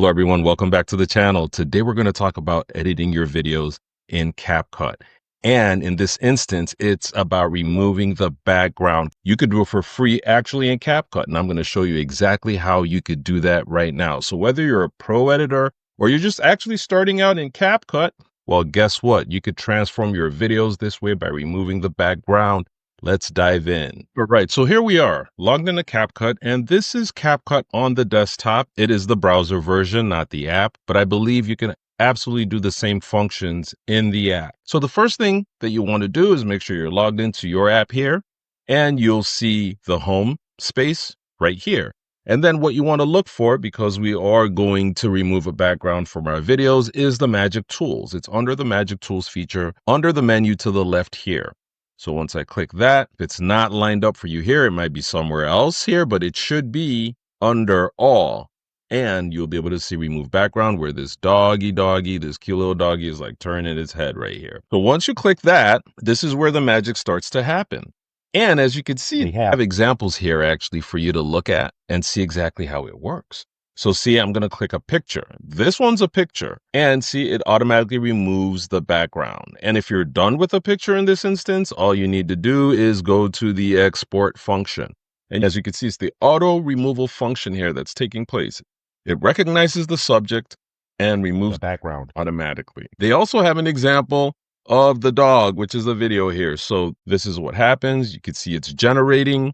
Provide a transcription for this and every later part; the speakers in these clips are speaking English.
Hello everyone, welcome back to the channel. Today we're going to talk about editing your videos in CapCut. And in this instance, it's about removing the background. You could do it for free actually in CapCut, and I'm going to show you exactly how you could do that right now. So whether you're a pro editor or you're just actually starting out in CapCut, well, guess what? You could transform your videos this way by removing the background. Let's dive in. All right, so here we are logged into CapCut, and this is CapCut on the desktop. It is the browser version, not the app, but I believe you can absolutely do the same functions in the app. So the first thing that you want to do is make sure you're logged into your app here, and you'll see the home space right here. And then what you want to look for, because we are going to remove a background from our videos, is the Magic Tools. It's under the Magic Tools feature, under the menu to the left here. So once I click that, if it's not lined up for you here, it might be somewhere else here, but it should be under all. And you'll be able to see remove background where this doggy, this cute little doggy is like turning its head right here. So once you click that, this is where the magic starts to happen. And as you can see, we have examples here actually for you to look at and see exactly how it works. So see, I'm going to click a picture. This one's a picture, and see, it automatically removes the background. And if you're done with a picture in this instance, all you need to do is go to the export function. And as you can see, it's the auto removal function here that's taking place. It recognizes the subject and removes the background automatically. They also have an example of the dog, which is a video here. So this is what happens. You can see it's generating,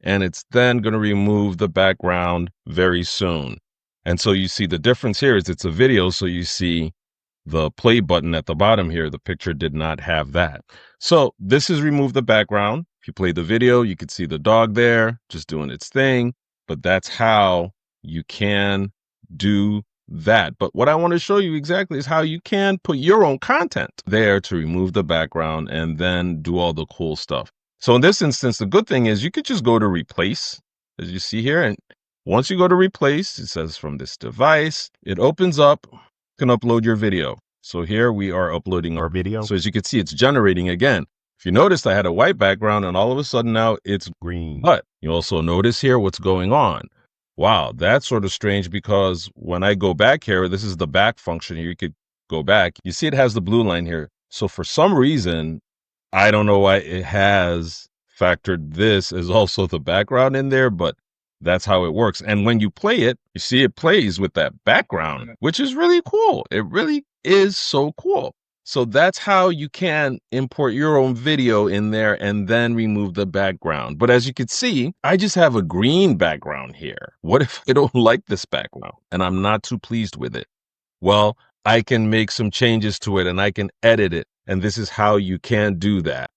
and it's then going to remove the background very soon. And so you see the difference here is it's a video, so you see the play button at the bottom here. The picture did not have that. So this is remove the background. If you play the video, you can see the dog there just doing its thing, but that's how you can do that. But what I want to show you exactly is how you can put your own content there to remove the background and then do all the cool stuff. So in this instance, the good thing is you could just go to replace, as you see here. And once you go to replace, it says from this device, it opens up, you can upload your video. So here we are uploading our video. So as you can see, it's generating again. If you noticed, I had a white background and all of a sudden now it's green. But you also notice here what's going on. Wow, that's sort of strange because when I go back here, this is the back function here. You could go back. You see it has the blue line here. So for some reason, I don't know why it has factored this as also the background in there, but that's how it works. And when you play it, you see it plays with that background, which is really cool. It really is so cool. So that's how you can import your own video in there and then remove the background. But as you can see, I just have a green background here. What if I don't like this background and I'm not too pleased with it? Well, I can make some changes to it and I can edit it. And this is how you can do that.